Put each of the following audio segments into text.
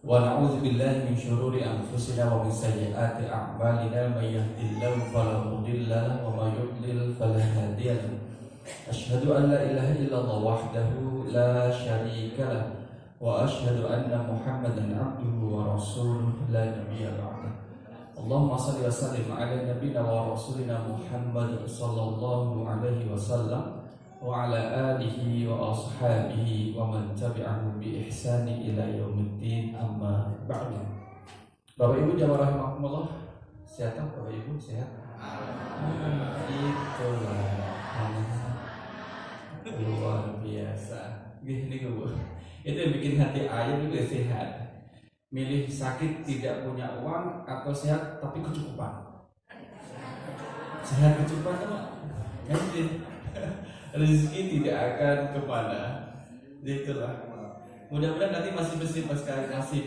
ونعوذ بالله من شرور أنفسنا ومن سيئات أعمالنا من يهده الله فلا مضل له ومن يضلل فلا هادي له أشهد أن لا إله إلا الله وحده لا شريك له وأشهد أن محمدا عبده ورسوله لا نبي بعده اللهم صل وسلم على نبينا ورسولنا محمد صلى الله عليه وسلم وعلى آله وأصحابه ومن تبعهم بإحسان إلى يوم الدين أما بعد. Bapak Ibu jamaah rahimakumullah, sehat tak Bapak Ibu? Sehat? Itulah luar biasa. Gini Bu, itu yang bikin hati ayah juga sehat. Milih sakit tidak punya uang atau sehat tapi kecukupan. Sehat kecukupan apa? Rezeki tidak akan kemana. Itulah. Mudah-mudahan nanti masih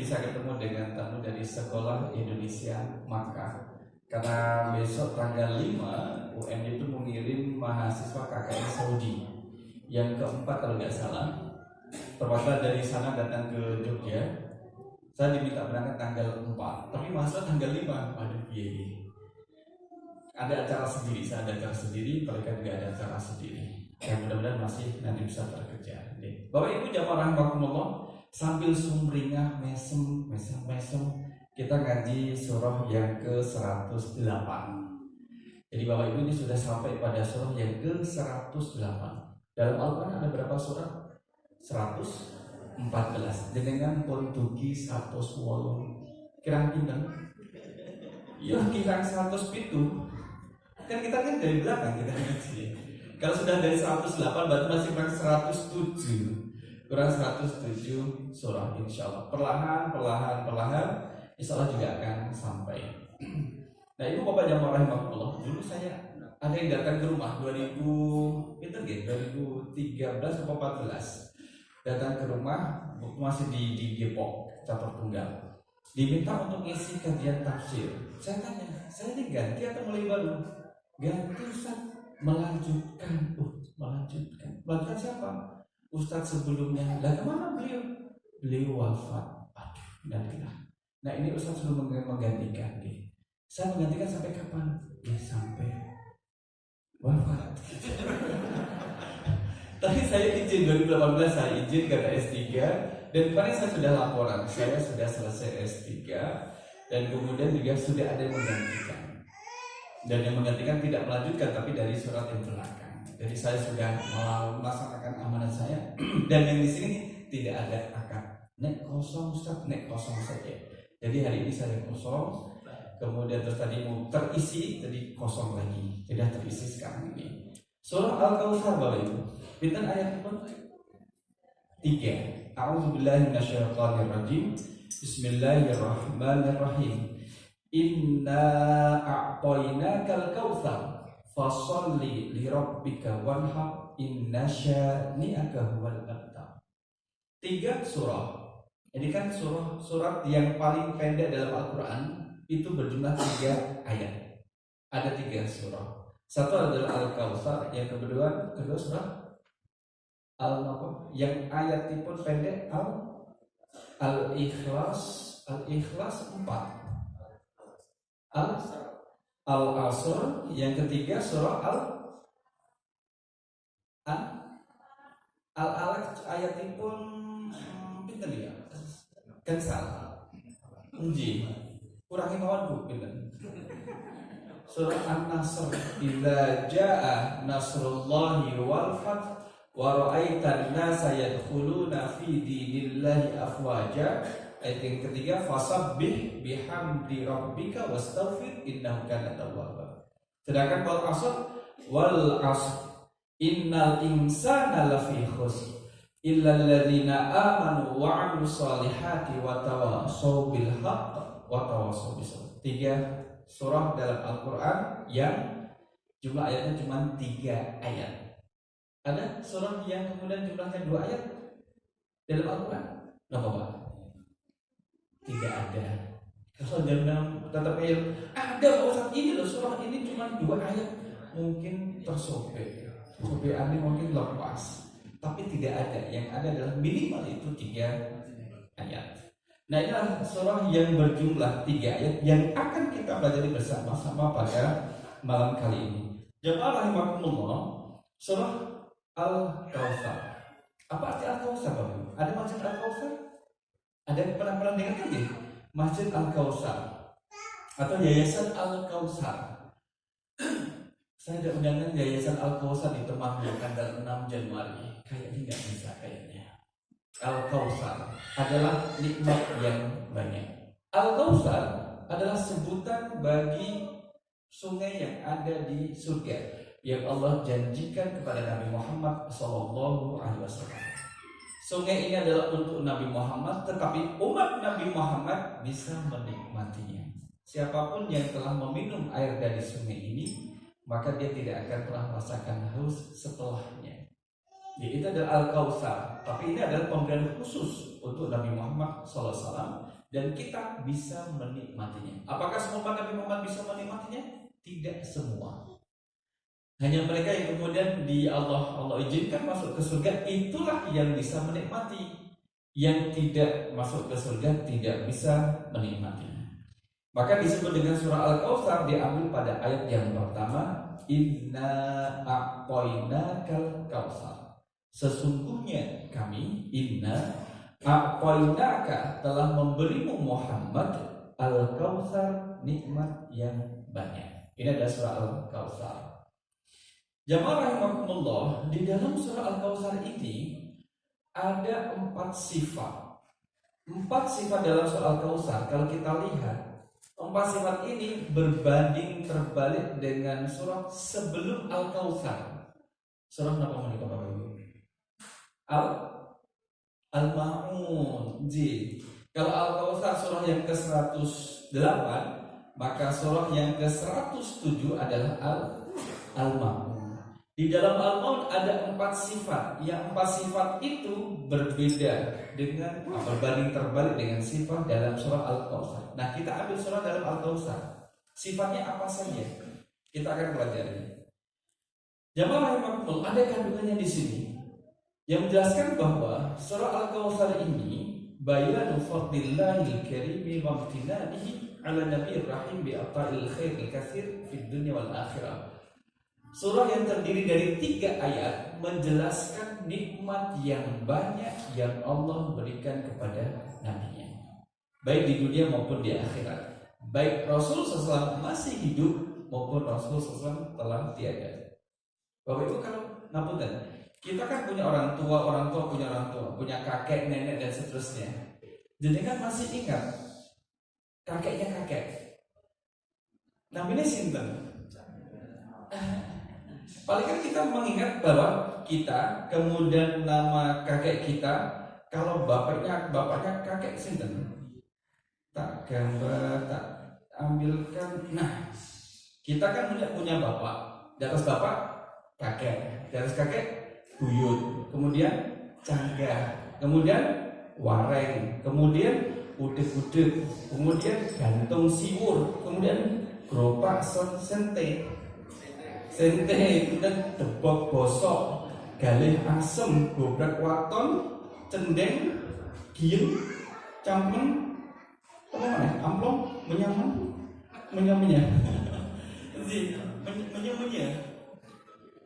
bisa ketemu dengan tamu dari Sekolah Indonesia Makkah. Karena besok tanggal 5 UN itu mengirim mahasiswa KKN Saudi yang keempat kalau nggak salah. Perwakilan dari sana datang ke Jogja. Saya diminta berangkat tanggal 4, tapi mahasiswa tanggal 5. Waduh, iya. Ada acara sendiri, saya ada acara sendiri, mereka juga ada acara sendiri. Yang mudah-mudahan masih nanti bisa terkejar. Bapak Ibu jamaah rahimakumullah, sambil sumringah mesem, kita ngaji surah yang ke-108. Jadi Bapak Ibu ini sudah sampai pada surah yang ke-108. Dalam Al-Quran ada berapa surah? 114. Dengan kontugi 108. Kirang pinten? Ya kirang 107. Kan kita kan dari belakang kita ngaji. Kalau sudah dari 108 berarti masih kurang 107. Kurang 107 surah insyaallah. Perlahan insyaallah juga akan sampai. Nah, Ibu Bapak jamaah rahimakumullah, dulu saya ada yang datang ke rumah 2013 atau 14. Datang ke rumah masih di Depok, Catur Tunggal. Diminta untuk isi kajian tafsir. Saya tanya, saya ini ganti atau mulai baru? Ganti Ustaz. Melanjutkan siapa? Ustadz sebelumnya. Lah kemana beliau? Beliau wafat. Aduh, nah ini Ustadz sudah menggantikan nih. Saya menggantikan sampai kapan? Ya sampai wafat. Tapi saya izin 2018 saya izin karena S3 dan kemarin saya sudah laporan saya sudah selesai S3 dan kemudian juga sudah ada yang menggantikan. Dan yang menggantikan tidak melanjutkan tapi dari surat yang belakang. Jadi saya sudah melaksanakan amanat saya dan yang di sini tidak ada akad. Nek kosong Ustaz, nek kosong saja. Jadi hari ini saya kosong. Kemudian terus tadi mau terisi, jadi kosong lagi. Jadi terisi sekarang ini. Surah Al-Kautsar Bapak Ibu. Pinten ayat pun 3. A'udzubillahi minasyaitonirrajim. Bismillahirrahmanirrahim. Inna a'tainakal kautsar fasholli li rabbika wanhar inna syani'aka huwal abtar. 3 surah. Ini kan surat yang paling pendek dalam Al-Quran itu berjumlah 3 ayat. Ada 3 surah. Satu adalah Al-Kautsar, yang kedua surah Al-Naqab, yang ayatnya pun pendek Al-Ikhlas 4. Al-Asr, yang ketiga surah Al-Alaq ayatipun pinten ya? Gangsal. Nggih. Kurangi mawon Bu pinten. Surah An-Nasr, idza jaa nasrullahi wal fath wa ra'aitan nasa yadkhuluna fi dinillahi afwaja. Ayat yang ketiga, fasabbih bihamdi rabbika wastaghfir innahu kana tawwaba. Sedangkan wal asr innal insana lafi khusr illa alladziina amanu wa 'amilus solihati wa tawassaw bil haqq wa tawassaw bis sabr. 3 surah dalam Al-Qur'an yang jumlah ayatnya cuma 3 ayat. Ada surah yang kemudian jumlahnya 2 ayat dalam Al-Qur'an? Berapa Pak? Tidak ada. Kalau dalam tetap ada Ustaz, ini loh surah ini cuma 2 ayat. Mungkin tersobek. Sobekannya mungkin lepas. Tapi tidak ada. Yang ada adalah minimal itu 3 ayat. Nah, inilah surah yang berjumlah 3 ayat yang akan kita pelajari bersama-sama pada malam kali ini. Jemaah rahimakumullah, surah Al-Kautsar. Apa arti Al-Kautsar, Bapak? Ada masjid Al-Kautsar? Ada yang pernah dengar kan ya? Masjid Al-Kautsar atau Yayasan Al-Kautsar. Saya ada undangan Yayasan Al-Kautsar di Temanggung tanggal 6 Januari. Kayaknya nggak bisa kayaknya. Al-Kautsar adalah nikmat yang banyak. Al-Kautsar adalah sebutan bagi sungai yang ada di surga yang Allah janjikan kepada Nabi Muhammad SAW. Sungai ini adalah untuk Nabi Muhammad, tetapi umat Nabi Muhammad bisa menikmatinya. Siapapun yang telah meminum air dari sungai ini, maka dia tidak akan pernah merasakan haus setelahnya. Jadi itu adalah Al-Kautsar. Tapi ini adalah pemberian khusus untuk Nabi Muhammad SAW, dan kita bisa menikmatinya. Apakah semua Nabi Muhammad bisa menikmatinya? Tidak semua. Hanya mereka yang kemudian Allah izinkan masuk ke surga, itulah yang bisa menikmati. Yang tidak masuk ke surga tidak bisa menikmatinya. Maka disebut dengan surah Al-Kautsar diambil pada ayat yang pertama, Inna a'tainakal kautsar. Sesungguhnya kami, Inna a'tainaka, telah memberimu Muhammad Al-Kautsar, nikmat yang banyak. Ini adalah surah Al-Kautsar. Jamaah rahimakumullah, di dalam surah Al-Kautsar ini ada 4 sifat. 4 sifat dalam surah Al-Kautsar. Kalau kita lihat, 4 sifat ini berbanding terbalik dengan surah sebelum Al-Kautsar. Surah apa menikah Bapak Ibu? Al-Ma'un. Kalau Al-Kautsar surah yang ke-108, maka surah yang ke-107 adalah Al-Ma'un. Di dalam Al-Ma'un ada 4 sifat. Yang 4 sifat itu berbeda dengan berbanding terbalik dengan sifat dalam surah Al-Kautsar. Nah, kita ambil surah dalam Al-Kautsar. Sifatnya apa saja? Kita akan pelajari. Jamaah rahimakumullah, ada kandungannya di sini yang menjelaskan bahwa surah Al-Kautsar ini bayanu fadlillahil karimi wa imtinanihi ala nabiyir rahim bi ata'il khairil katsir fid dunya wal akhirah. Surah yang terdiri dari 3 ayat menjelaskan nikmat yang banyak yang Allah berikan kepada nabinya, baik di dunia maupun di akhirat. Baik Rasul SAW masih hidup maupun Rasul SAW telah tiada. Bapak Ibu, kalau ngapunten, kita kan punya orang tua punya orang tua, punya kakek, nenek dan seterusnya. Jadi kan masih ingat kakeknya kakek. Namanya sinten? Paling kan kita mengingat bahwa kita, kemudian nama kakek kita. Kalau bapaknya kakek sinten? Tak gambar, tak ambilkan. Nah, kita kan punya bapak. Di atas bapak kakek, di atas kakek buyut, kemudian canggah, kemudian wareng, kemudian udek-udek, kemudian gantung siwur, kemudian gerobak sente, dan debok bosok, galih asem, gobrak waton, cendeng, giem, campeng, amplong, menyamanya.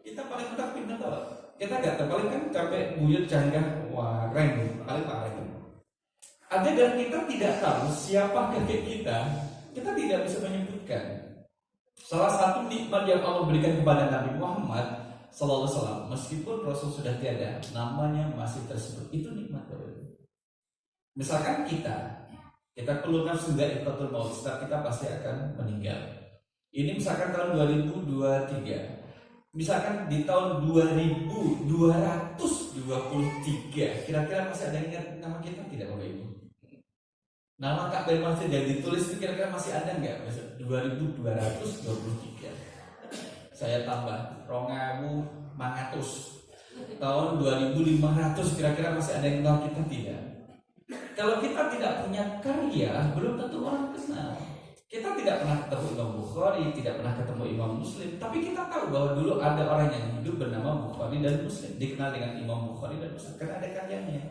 Kita paling tak pintar tau. Kita gak tahu, paling kan capek buyut canggah wareng, paling paling. Ada dan kita tidak tahu siapa kakek kita tidak bisa menyebutkan. Salah satu nikmat yang Allah berikan kepada Nabi Muhammad sallallahu alaihi wasallam, meskipun Rasul sudah tiada, namanya masih tersebut. Itu nikmat baru. Misalkan kita keluar nafsu dha'iqatul maut, setiap kita pasti akan meninggal. Ini misalkan tahun 2023. Misalkan di tahun 2223, kira-kira masih ada yang ingat nama kita tidak Bapak Ibu? Nama Kak Ben Masjid yang ditulis itu kira-kira masih ada nggak? 2223. Saya tambah 2500. Tahun 2500 kira-kira masih ada yang kenal kita tidak? Kalau kita tidak punya karya, belum tentu orang kenal. Kita tidak pernah ketemu Imam Bukhari, tidak pernah ketemu Imam Muslim, tapi kita tahu bahwa dulu ada orang yang hidup bernama Bukhari dan Muslim, dikenal dengan Imam Bukhari dan Muslim karena ada karyanya.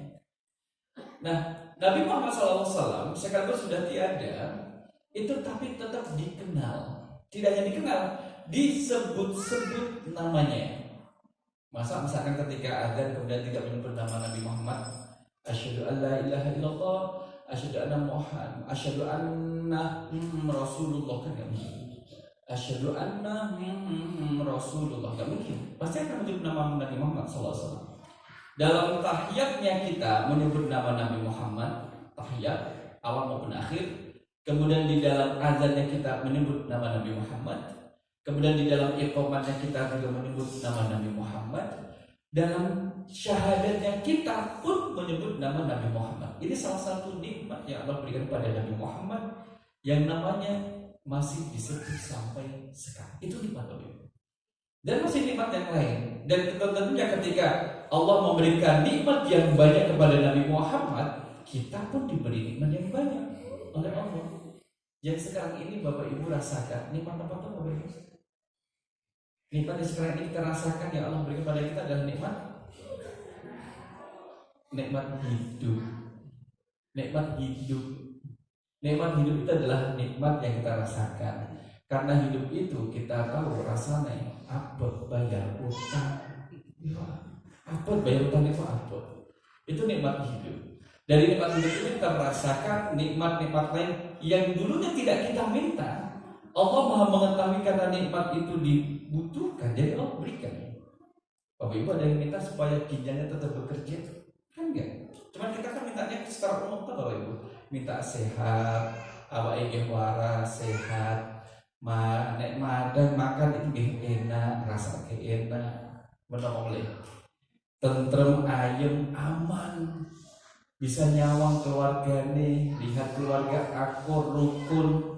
Nah, Nabi Muhammad SAW sekalipun sudah tiada, itu tapi tetap dikenal. Tidak hanya dikenal, disebut-sebut namanya. Masa misalkan ketika azan kemudian tidak menyebut nama Nabi Muhammad, asyhadu an la ilaha illallah, asyhadu anna Muhammad, asyhadu anna Rasulullah, kan enggak mungkin. Asyhadu anna Rasulullah, enggak mungkin. Pasti akan menyebut nama Nabi Muhammad SAW. Dalam tahiyatnya kita menyebut nama Nabi Muhammad, tahiyat awal maupun akhir. Kemudian di dalam azannya kita menyebut nama Nabi Muhammad. Kemudian di dalam iqamatnya kita juga menyebut nama Nabi Muhammad. Dalam syahadatnya kita pun menyebut nama Nabi Muhammad. Ini salah satu nikmat yang Allah berikan pada Nabi Muhammad yang namanya masih disebut sampai sekarang. Itu nikmat Allah. Dan masih nikmat yang lain. Dan tentunya ketika Allah memberikan nikmat yang banyak kepada Nabi Muhammad, kita pun diberi nikmat yang banyak oleh Allah. Yang sekarang ini Bapak Ibu rasakan nikmat apa tuh Bapak Ibu? Nikmat yang sekarang ini kita rasakan yang Allah berikan kepada kita adalah nikmat hidup. Nikmat hidup. Nikmat hidup itu adalah nikmat yang kita rasakan. Karena hidup itu kita tahu rasanya abot bayar utang. Abot bayar utang itu abot. Itu nikmat hidup. Dari nikmat hidup ini kita merasakan nikmat-nikmat lain yang dulunya tidak kita minta. Allah Maha mengetahui karena nikmat itu dibutuhkan, jadi Allah berikan. Bapak Ibu ada yang minta supaya ginjalnya tetap bekerja? Kan enggak. Cuman kita kan mintanya secara umum kan Bapak Ibu. Minta sehat, awake nggih waras, sehat, nek madan makan itu nggih enak, rasa enak, menawa oleh tentrem, ayem, aman. Bisa nyawang keluargane, lihat keluarga akur, rukun,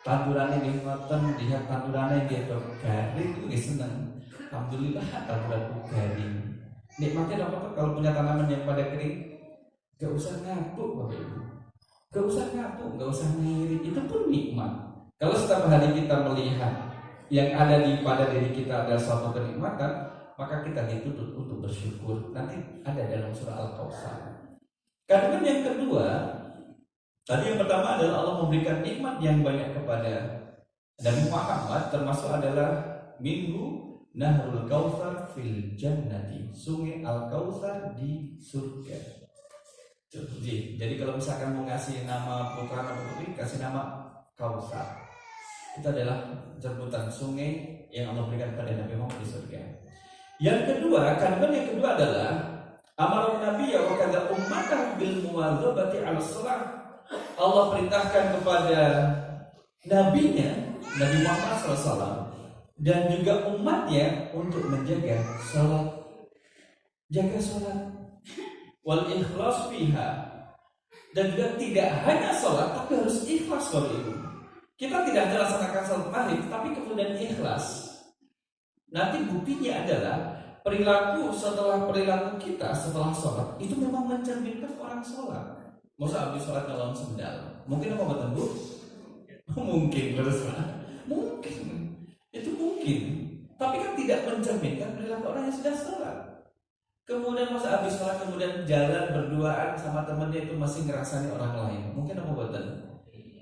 tandurannya nggih ngoten, lihat tandurannya nggih garing, itu nggih seneng. Alhamdulillah tanduranku garing. Nikmatnya apa kalau punya tanaman yang pada kering? Gak usah ngapuk Bapak Ibu. Gak usah ngapuk, gak usah ngiri, itu pun nikmat. Kalau setiap hari kita melihat yang ada pada diri kita adalah suatu kenikmatan, maka kita dituntut untuk bersyukur. Nanti ada dalam surah Al-Kautsar. Kandungan yang kedua, tadi yang pertama adalah Allah memberikan nikmat yang banyak kepada Nabi Muhammad, termasuk adalah Minhu Nahrul Kautsar fil Jannati, sungai Al-Kautsar di surga. Jadi kalau misalkan mau kasih nama putra atau putri, kasih nama Kautsar. Itu adalah jemputan sungai yang Allah berikan kepada Nabi Muhammad di surga. Yang kedua, kandungan yang kedua adalah amarun Nabi wa kadza ummatan bil muwadzabati 'ala shalah. Allah perintahkan kepada nabinya Nabi Muhammad SAW dan juga umatnya untuk menjaga salat. Jaga salat. Wal ikhlas fiha. Dan juga tidak hanya salat tapi harus ikhlas Bapak Ibu. Kita tidak hanya laksanakan salat maghrib tapi kemudian ikhlas. Nanti buktinya adalah perilaku setelah perilaku kita setelah sholat itu memang mencerminkan orang sholat. Masa habis sholat nyolong sendal? Mungkin apa betul Bu? Mungkin terus mungkin itu mungkin. Tapi kan tidak mencerminkan perilaku orang yang sudah sholat. Kemudian masa habis sholat kemudian jalan berduaan sama temannya itu masih ngerasani orang lain. Mungkin apa betul?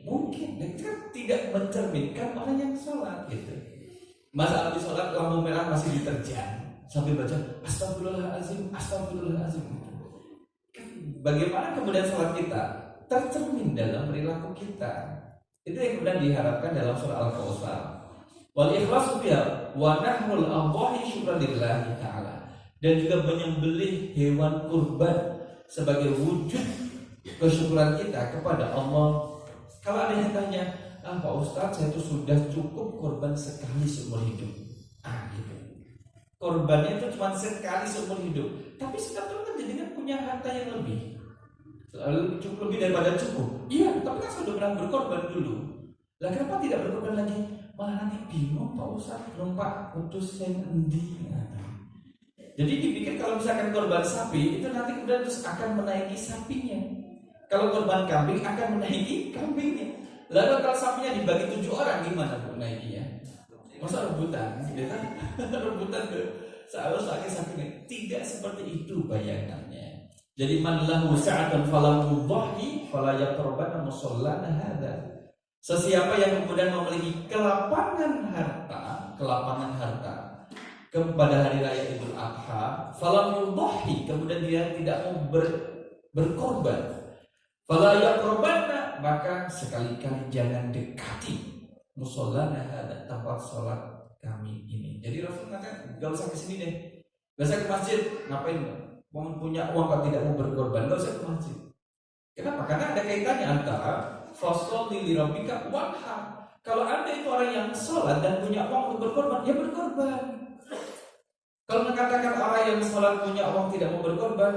Mungkin. Itu kan tidak mencerminkan orang yang sholat gitu. Masa habis sholat lampu merah masih diterjang sambil baca astagfirullahaladzim, astagfirullahaladzim. Bagaimana kemudian sholat kita tercermin dalam perilaku kita? Itu yang kemudian diharapkan dalam surah Al-Kautsar. Wal ikhlasu fiha wa nahrul adhahi syukran lillahi ta'ala. Dan juga menyembelih hewan kurban sebagai wujud kesyukuran kita kepada Allah. Kalau ada yang tanya, Pak Ustadz, saya itu sudah cukup korban sekali seumur hidup. Gitu. Korbannya itu cuma sekali seumur hidup, tapi sekarang kan jadinya punya harta yang lebih daripada cukup. Iya, tapi kan sudah pernah berkorban dulu. Lah kenapa tidak berkorban lagi? Malah nanti bingung Pak Ustadz, numpak putus yang endi. Jadi dipikir kalau misalkan korban sapi itu nanti kemudian terus akan menaiki sapinya. Kalau korban kambing akan menaiki kambingnya. Lalu kalau sapinya dibagi 7 orang gimana Bu naikinya? Masa rebutan, gitu kan? Rebutan tuh. Seharusnya lagi sapinya. Tidak seperti itu bayangannya. Jadi man lahu sa'atun falam yudhahi fala yaqrabanna musallana hadza. Sesiapa yang kemudian memiliki kelapangan harta kepada hari raya Idul Adha, falam yudhahi, kemudian dia tidak mau berkorban, fala yaqrabanna, maka sekali-kali jangan dekati musallana hadza, tempat sholat kami ini. Jadi Rasul mengatakan enggak usah ke sini deh. Enggak usah ke masjid, ngapain? Mau punya uang kalau tidak mau berkorban, enggak usah ke masjid. Kenapa? Karena ada kaitannya antara fasholli li rabbika wanhar. Kalau Anda itu orang yang sholat dan punya uang untuk berkorban, ya berkorban. Kalau mengatakan orang yang sholat punya uang tidak mau berkorban,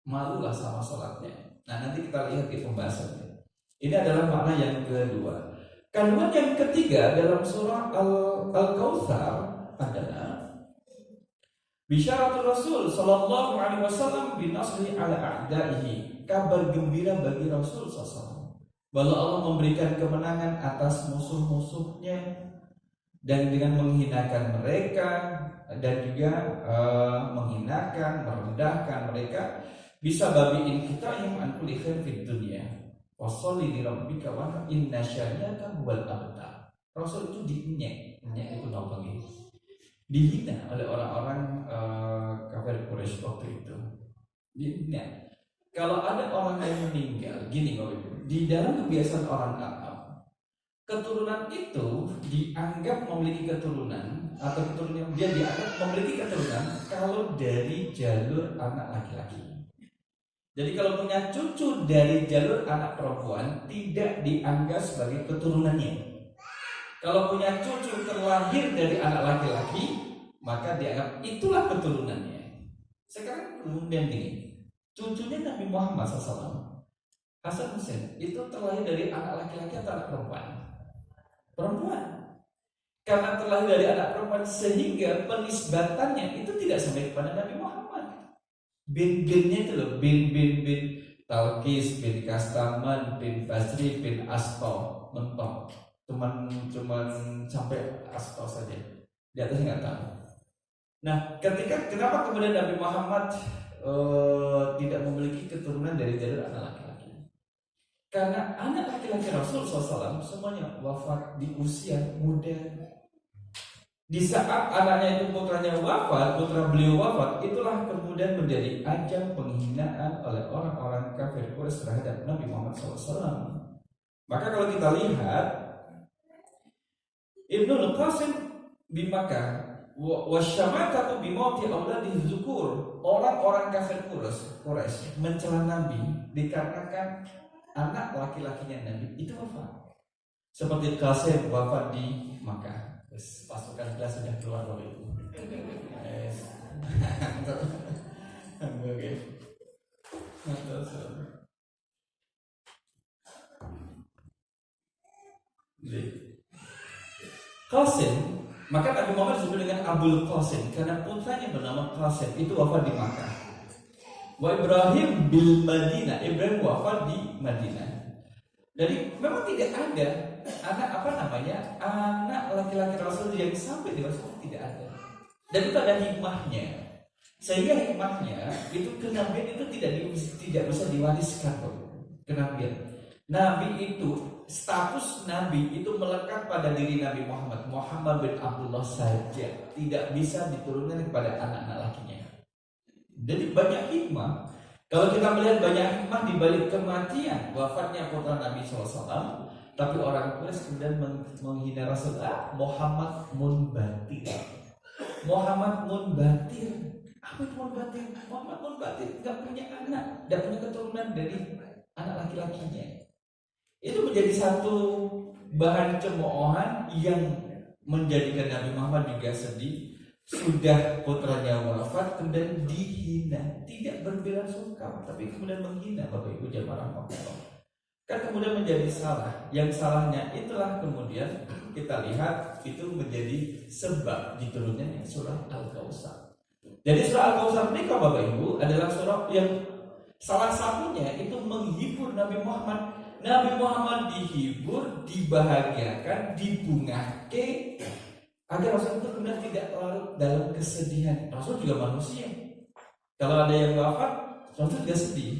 malulah sama sholatnya. Nah, nanti kita lihat di pembahasannya. Ini adalah makna yang kedua. Kandungan yang ketiga dalam surah Al-Kautsar adalah bisyaratul Rasul sallallahu alaihi wasallam binasri ala a'daihi. Kabar gembira bagi Rasul sallallahu, bahwa Allah memberikan kemenangan atas musuh-musuhnya dan dengan menghinakan mereka dan juga menghinakan, merendahkan mereka, bisa babiin kita yang ankulli khair fid dunya. Washolli li rabbika wa inna syani'aka huwal abtar. Rasul itu diinyek itu nampaknya dihina oleh orang-orang kafir Quraisy waktu itu. Dihina. Kalau ada orang yang meninggal, gini Bapak Ibu, di dalam kebiasaan orang Arab, keturunan itu dianggap memiliki keturunan atau keturunan dia dianggap memiliki keturunan kalau dari jalur anak laki-laki. Jadi kalau punya cucu dari jalur anak perempuan tidak dianggap sebagai keturunannya. Kalau punya cucu terlahir dari anak laki-laki, maka dianggap itulah keturunannya. Sekarang kemudian ini, cucunya Nabi Muhammad SAW, Hasan Hussein, itu terlahir dari anak laki-laki atau anak perempuan? Perempuan. Karena terlahir dari anak perempuan sehingga penisbatannya itu tidak sampai kepada Nabi Muhammad. Bin-binnya itu loh, bin Talqis, bin Kastaman, bin Basri, bin Asto, mentok. Cuman sampai Asto saja. Di atasnya nggak tahu. Nah, kenapa kemudian Nabi Muhammad tidak memiliki keturunan dari jalur anak laki-laki? Karena anak laki-laki Rasul SAW semuanya wafat di usia muda. Di saat anaknya itu putranya wafat, putra beliau wafat, itulah kemudian menjadi ajang penghinaan oleh orang-orang kafir Quraisy terhadap Nabi Muhammad SAW. Maka kalau kita lihat Ibnul Qasim di Makkah, wasyamatatu bimauti auladiz zukur, orang-orang kafir Quraisy mencela Nabi dikarenakan anak laki-lakinya Nabi itu wafat. Seperti Qasim wafat di Makkah. Pasukan kelas sudah keluar dari itu. Oke. Qasim, maka Nabi Muhammad disebut dengan Abul Qasim karena putranya bernama Qasim itu wafat di Makkah. Wa Ibrahim bil Madinah, Ibrahim wafat di Madinah. Jadi memang tidak ada anak laki-laki Rasul yang sampai di Rasul, tidak ada. Dan itu ada hikmahnya. Sehingga hikmahnya itu kenabian itu tidak bisa diwariskan kenabian. Nabi itu status Nabi itu melekat pada diri Nabi Muhammad bin Abdullah saja, tidak bisa diturunkan kepada anak-anak lakinya. Jadi banyak hikmah. Kalau kita melihat banyak hikmah di balik kematian wafatnya putra Nabi SAW, tapi orang Quraisy kemudian menghina Rasulullah, Muhammad munbatir. Muhammad munbatir. Apa itu munbatir? Muhammad munbatir tidak punya anak, tidak punya keturunan dari anak laki-lakinya. Itu menjadi satu bahan cemoohan yang menjadikan Nabi Muhammad juga sedih. Sudah putranya wafat kemudian dihina, tidak berbela-sungkawa tapi kemudian menghina Bapak Ibu jamaah rahmatullah. Kan kemudian menjadi salah. Yang salahnya itulah kemudian kita lihat itu menjadi sebab diturunnya surah Al-Kautsar. Jadi surah Al-Kautsar ini Bapak Ibu adalah surah yang salah satunya itu menghibur Nabi Muhammad. Nabi Muhammad dihibur, dibahagiakan, dibungahke agar Rasul itu benar tidak larut dalam kesedihan. Rasul juga manusia. Kalau ada yang wafat, Rasul juga sedih.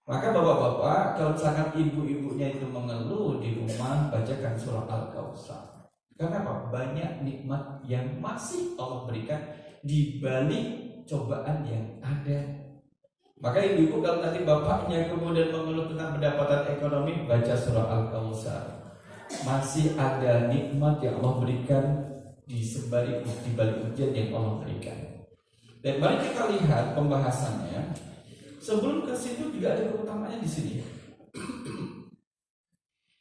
Maka bapak-bapak, kalau misalkan ibu-ibunya itu mengeluh di rumah, bacakan surah Al-Kautsar. Karena apa? Banyak nikmat yang masih Allah berikan di balik cobaan yang ada. Maka ibu-ibu kalau nanti bapaknya kemudian mengeluh tentang pendapatan ekonomi, baca surah Al-Kautsar. Masih ada nikmat yang Allah berikan di balik ujian yang Allah berikan. Dan mari kita lihat pembahasannya. Sebelum ke situ juga ada keutamaannya di sini.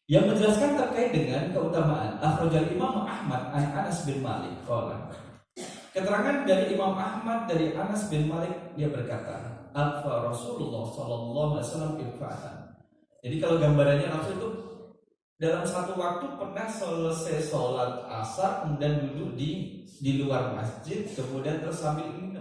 Yang menjelaskan terkait dengan keutamaan. Akhrajal Imam Ahmad an Anas bin Malik qala. Keterangan dari Imam Ahmad dari Anas bin Malik, dia berkata, alfa Rasulullah sallallahu alaihi wasallam infa'atan. Jadi kalau gambarannya Rasul itu dalam satu waktu pernah selesai sholat asar kemudian duduk di luar masjid, kemudian terus sambil ini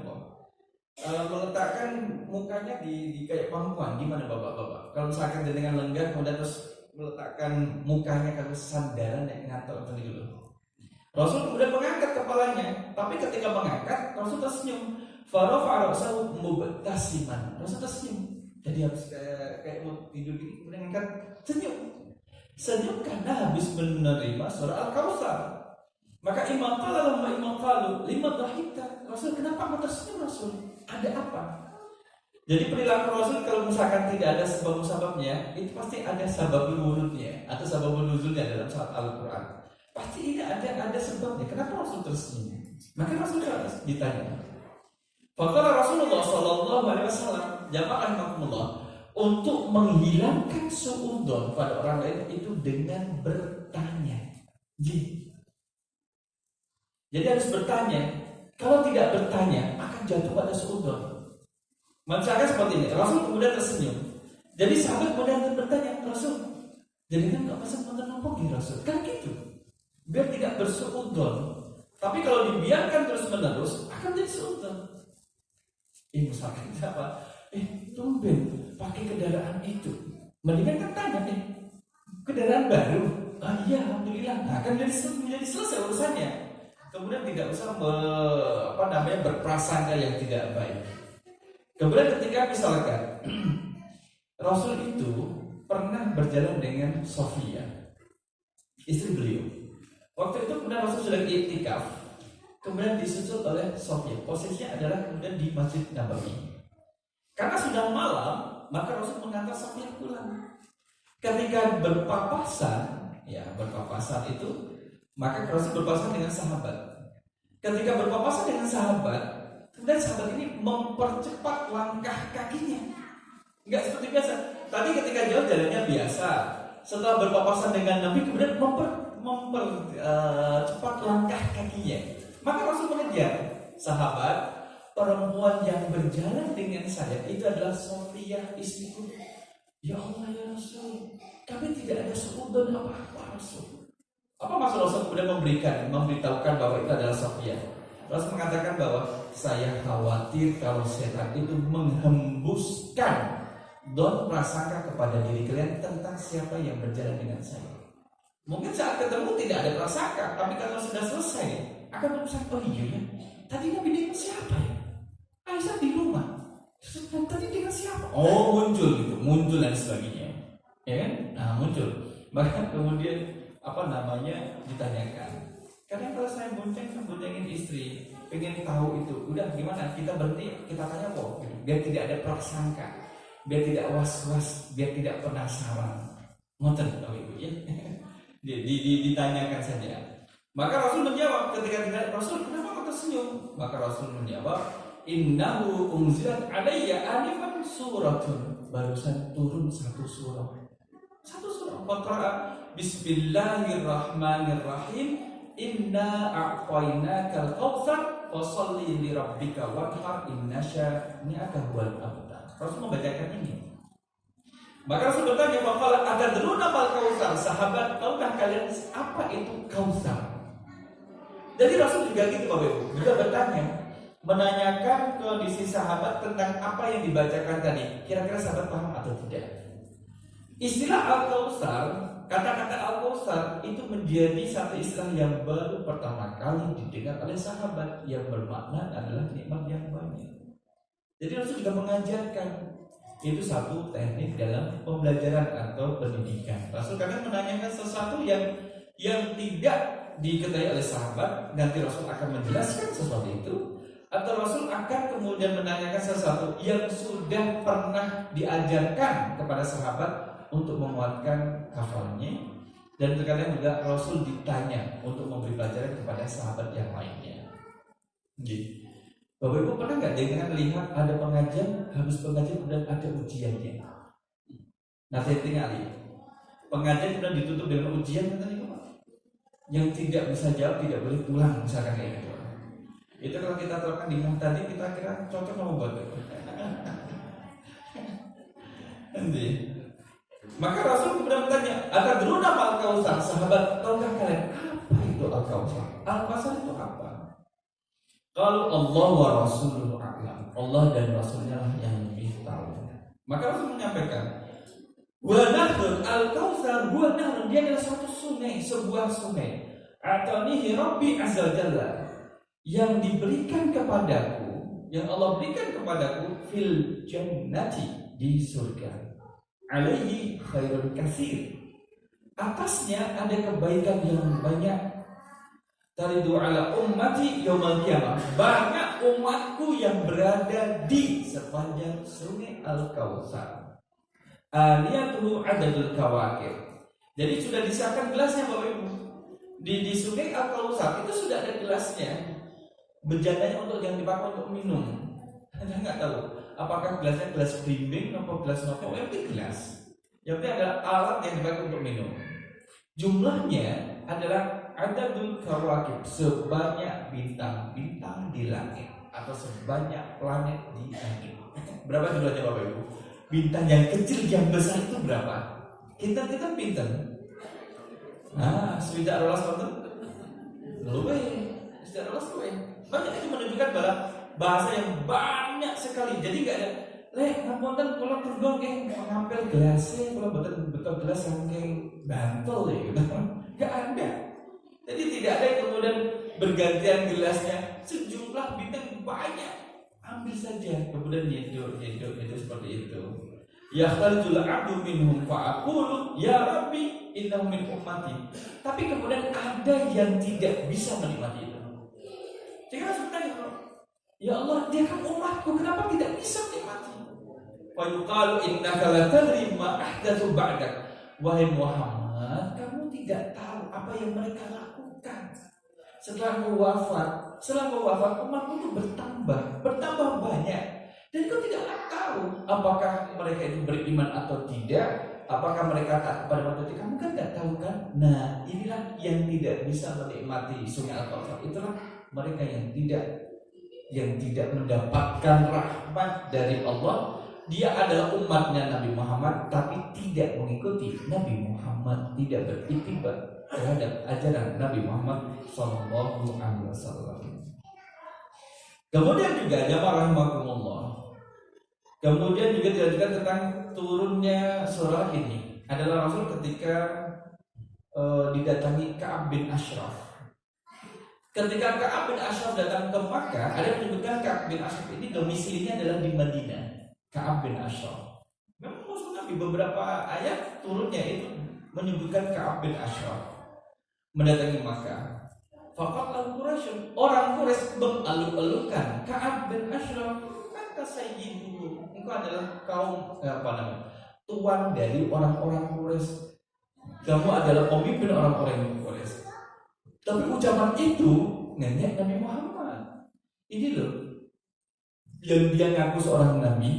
meletakkan mukanya di kayak pangkuan. Gimana bapak-bapak? Kalau misalkan dengan lenggang kemudian terus meletakkan mukanya ke sandaran yang ngatur tadi dulu. Rasul kemudian mengangkat kepalanya, tapi ketika mengangkat Rasul tersenyum. Farafa ra'sahu mubtasiman. Rasul tersenyum. Jadi habis kayak mau tidur gini kemudian angkat senyum. Senyum karena habis menerima surah Al-Kautsar. Maka imam qalu lima dhahita. Rasul, kenapa mau tersenyum Rasul? Ada apa? Jadi perilaku Rasul kalau misalkan tidak ada sebab-sebabnya, itu pasti ada sababul wurudnya atau sababul nuzulnya dalam surat Al-Quran. Pasti ini ada sebabnya. Kenapa Rasul tersenyum? Maka Rasul ditanya. Faqala Rasulullah sallallahu alaihi wasallam, jamaah rahimakumullah, untuk menghilangkan suudzon pada orang lain itu dengan bertanya. Jadi harus bertanya. Kalau tidak bertanya akan jatuh pada suudzon. Misalnya seperti ini, Rasul kemudian tersenyum. Jadi sahabat kemudian bertanya, Rasul, jadi kan nggak pasang mengenopong Rasul, kan gitu. Biar tidak bersuudzon. Tapi kalau dibiarkan terus menerus akan jadi suudzon. Misalkan siapa? Tumben pakai kendaraan itu. Mendingan kan tanya, kendaraan baru? Iya, alhamdulillah. Nah, kan jadi selesai urusannya. Kemudian tidak usah berprasangka yang tidak baik. Kemudian ketika misalkan Rasul itu pernah berjalan dengan Sofia, istri beliau. Waktu itu kemudian Rasul sedang iktikaf, kemudian disusul oleh Sofia. Posisinya adalah kemudian di Masjid Nabawi. Karena sudah malam, maka Rasul mengantar Sofia pulang. Ketika berpapasan itu, maka Rasul berpapasan dengan sahabat. Ketika berpapasan dengan sahabat, kemudian sahabat ini mempercepat langkah kakinya. Enggak seperti biasa. Tadi ketika jauh jalannya biasa. Setelah berpapasan dengan Nabi, kemudian mempercepat langkah kakinya. Maka Rasul mengejar sahabat, perempuan yang berjalan dengan saya itu adalah Sofia istriku. Ya Allah ya Rasul, kami tidak ada suudzon apa-apa Rasul. Apa maksud Rasul kemudian memberitahukan bahwa itu adalah Sofia? Rasul mengatakan bahwa saya khawatir kalau setan itu menghembuskan don prasangka kepada diri kalian tentang siapa yang berjalan dengan saya. Mungkin saat ketemu tidak ada prasangka, tapi kalau sudah selesai akan berusaha, oh iya ya, tadi Nabi dengan siapa ya? Aisyah di rumah. Tadi dengan siapa? Oh muncul dan sebagainya, ya kan? Nah muncul. Maka kemudian ditanyakan. Karena kalau saya boncengin istri, pengen tahu itu, udah gimana? Kita berhenti, kita tanya kok, gitu. Biar tidak ada prasangka, biar tidak was-was, biar tidak penasaran. Ngoten tahu ibu ya? Ditanyakan saja. Maka Rasul menjawab ketika ditanya, Rasul kenapa kau tersenyum? Maka Rasul menjawab, innahu unzilat alayya anifan suratun. Barusan turun satu surah. Faqara bismillahirrahmanirrahim. Inna a'tainakal kautsar fasholli li rabbika wanhar inna syani'aka huwal abtar. Rasul membacakan ini. Maka Rasul bertanya, "Faqala atadruna mal kautsar?" Sahabat, tahukah kalian apa itu kautsar? Jadi Rasul juga gitu Bapak Ibu, juga bertanya, menanyakan kondisi sahabat tentang apa yang dibacakan tadi. Kira-kira sahabat paham atau tidak? Istilah Al-Kautsar, kata-kata Al-Kautsar itu menjadi satu istilah yang baru pertama kali didengar oleh sahabat, yang bermakna adalah nikmat yang banyak. Jadi Rasul juga mengajarkan. Itu satu teknik dalam pembelajaran atau pendidikan. Rasul kadang menanyakan sesuatu yang tidak diketahui oleh sahabat, nanti Rasul akan menjelaskan sesuatu itu, atau Rasul akan kemudian menanyakan sesuatu yang sudah pernah diajarkan kepada sahabat untuk menguatkan hafalnya, dan terkadang juga Rasul ditanya untuk memberi pelajaran kepada sahabat yang lainnya. Gitu. Bapak Ibu pernah nggak dengan lihat ada pengajian, habis pengajian kemudian ada ujiannya? Nah, saya tinggal pengajian kemudian ditutup dengan ujian, yang tidak bisa jawab tidak boleh pulang, misalkan kayak gitu. Itu kalau kita terapkan di tadi, kita kira cocok sama buat itu. Nanti, maka Rasul kemudian bertanya, atadruna mal kausar, sahabat, tahukah kalian apa itu al kausar? Al kausar itu apa? Kalau Allah wa Rasuluhu a'lam, Allah dan Rasulnya lah yang lebih tahu. Maka Rasul menyampaikan, wa nahrun al-kautsar huwa nahrun, dia adalah suatu sungai, sebuah sungai. Atanihi Rabbi azza jalla, yang diberikan kepadaku, yang Allah berikan kepadaku fil jannati, di surga. Alaihi khairun katsir, atasnya ada kebaikan yang banyak. Taridu ala ummati yaumal qiyamah, banyak umatku yang berada di sepanjang sungai Al-Kautsar. Aliyatuhu adadul kawakib. Jadi sudah disiapkan gelasnya Bapak Ibu. Di sungai Al-Kautsar itu sudah ada gelasnya. Bejananya untuk yang dipakai untuk minum. Anda nggak tahu apakah gelasnya gelas brimbing atau gelas nopo, itu gelas. Yang penting ada alat yang dipakai untuk minum. Jumlahnya adalah adadul kawakib, sebanyak bintang-bintang di langit atau sebanyak planet di langit. Berapa jumlahnya Bapak Ibu? Bintang yang kecil, yang besar itu berapa? Kita pinter. Nah, sudah rolas betul. Luwe, sudah rolas luwe. Banyak itu menunjukkan bahasa yang banyak sekali. Jadi nggak ada. Ngapunten kalau terdong mengampil gelasnya, kalau betul gelas saking bantul ya gitu. Nggak ada. Jadi tidak ada yang kemudian bergantian gelasnya, sejumlah bintang banyak, ambil saja, kemudian hidup seperti itu. Ya khalijul abdu minhum fa'aqulu ya Rabbi innahu min ummati. Tapi kemudian ada yang tidak bisa menikmati itu. Jika sebenarnya, ya Allah, dia kan umatku, kenapa tidak bisa menikmati? Wa yuqalu innaka la tadri ma ahdatsu ba'dak. Wahai Muhammad, kamu tidak tahu apa yang mereka lakukan setelah kau wafat. Setelah kau wafat, umatmu itu bertambah banyak, dan kau tidaklah tahu apakah mereka itu beriman atau tidak, apakah mereka taat kepada waktu itu. Kamu kan tidak tahu kan? Nah, inilah yang tidak bisa menikmati sungai Al-Kautsar. Itulah mereka yang tidak mendapatkan rahmat dari Allah. Dia adalah umatnya Nabi Muhammad, tapi tidak mengikuti Nabi Muhammad, tidak beriktibar terhadap ajaran Nabi Muhammad Sallallahu Alaihi Wasallam. Kemudian juga jamaah rahimakumullah, kemudian juga dijelaskan tentang turunnya surah ini adalah Rasul ketika didatangi Ka'ab bin Ashraf. Ketika Ka'ab bin Ashraf datang ke Makkah, ada yang menyebutkan Ka'ab bin Ashraf ini domisilinya adalah di Madinah. Ka'ab bin Ashraf. Memang Rasul Nabi beberapa ayat turunnya itu menyebutkan Ka'ab bin Ashraf mendatangi Makkah. Faqat Quraisy, orang Quraisy mengalu-alukan Ka'ab bin Ashraf, kata sayyidu, engkau adalah kaum tuan dari orang-orang Quraisy. Kamu adalah pemimpin orang-orang Quraisy. Tapi ucapan itu ngenyek Nabi Muhammad. Ini loh, yang dia ngaku seorang nabi,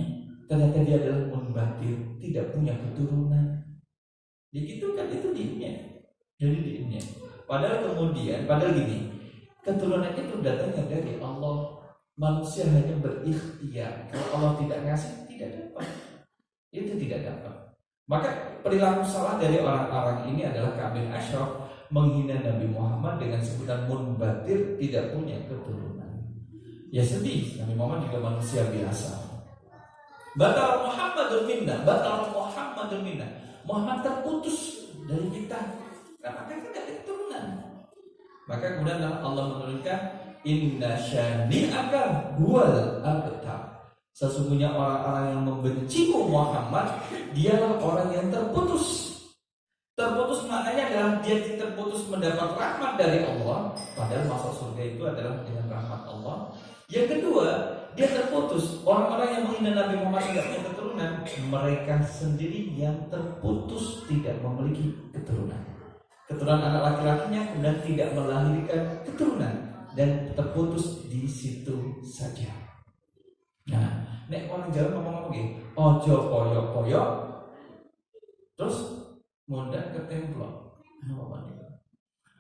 ternyata dia adalah munbatir, tidak punya keturunan. Ya gitu kan, itu dinnya. Jadi dinnya. Padahal gini, keturunan itu datangnya dari Allah. Manusia hanya berikhtiar. Kalau Allah tidak ngasih, tidak dapat. Itu tidak dapat. Maka perilaku salah dari orang-orang ini adalah Ka'ab bin Ashraf menghina Nabi Muhammad dengan sebutan munbatir, tidak punya keturunan. Ya sedih, Nabi Muhammad juga manusia biasa. Batal Muhammadun minna. Muhammad terputus dari kita karena kita tidak ada keturunan. Maka kemudian Allah menurunkan inna syani'aka huwal abtar. Sesungguhnya orang-orang yang membencimu Muhammad, dialah orang yang terputus. Terputus maknanya adalah dia terputus mendapat rahmat dari Allah, padahal masuk surga itu adalah dengan rahmat Allah. Yang kedua, dia terputus. Orang-orang yang menghina Nabi Muhammad tidak punya keturunan, mereka sendiri yang terputus tidak memiliki keturunan. Keturunan anak laki-lakinya kemudian tidak melahirkan keturunan dan terputus di situ saja. Nah, nek orang Jawa ngomong gini, ojo koyok-koyok, terus mundak ke templok.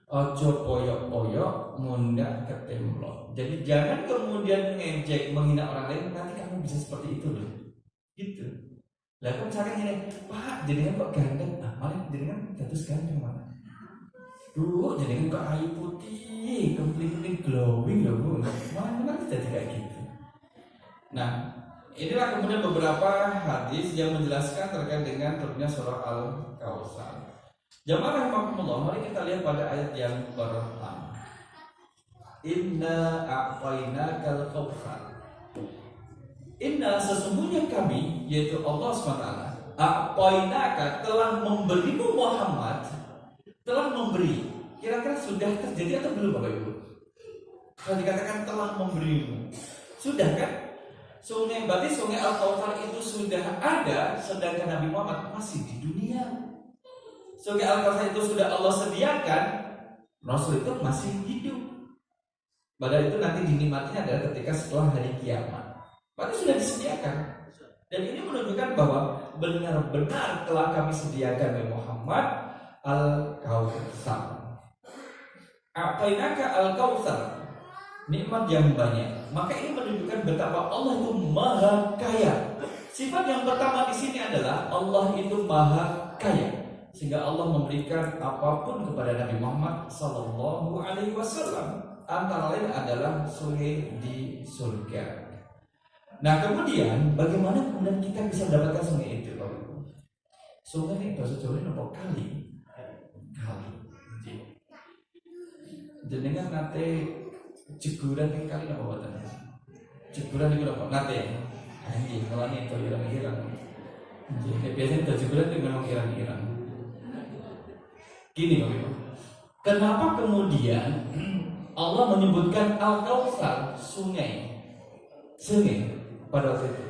Ojo koyok-koyok, mundak ke templok. Jadi jangan kemudian ngejek menghina orang lain, nanti kamu bisa seperti itu loh. Gitu. Lah kan cara ini, Pak, jadinya kok ganteng? Ah, malah jadinya terus ganteng mana? Dulu jadinya kok ayu putih, kempling-kempling glowing loh bu. Mana jadi kayak gitu. Nah, inilah kemudian beberapa hadis yang menjelaskan terkait dengan turunnya surah Al-Kautsar. Jamaah rahimakumullah, mari kita lihat pada ayat yang pertama. Inna a'tainakal kautsar. Inna sesungguhnya kami, yaitu Allah SWT, a'tainaka telah memberimu Muhammad, telah memberi. Kira-kira sudah terjadi atau belum Bapak Ibu? Kalau dikatakan telah memberimu, sudah kan? Berarti sungai Al-Kautsar itu sudah ada, sedangkan Nabi Muhammad masih di dunia. Sungai Al-Kautsar itu sudah Allah sediakan, Rasul itu masih hidup. Padahal itu nanti dinikmatinya adalah ketika setelah hari kiamat. Berarti sudah disediakan. Dan ini menunjukkan bahwa benar-benar telah kami sediakan Nabi Muhammad Al-Kautsar. A'tainaka Al-Kautsar, nikmat yang banyak. Maka ini menunjukkan betapa Allah itu maha kaya. Sifat yang pertama di sini adalah Allah itu maha kaya, sehingga Allah memberikan apapun kepada Nabi Muhammad Sallallahu Alaihi Wasallam. Antara lain adalah sungai di surga. Nah kemudian bagaimana kemudian kita bisa mendapatkan sungai itu? Sungai ini bahasa Jawa ini apa? Kali. Jenengan nate jeguran yang kali apa buatan? Jeguran itu apa? Nate. Anjing, kalau ini itu irang-irang. Biasanya itu jeguran itu memang irang-irang. Gini Bapak Ibu, kenapa kemudian Allah menyebutkan Al-Kautsar sungai pada waktu itu?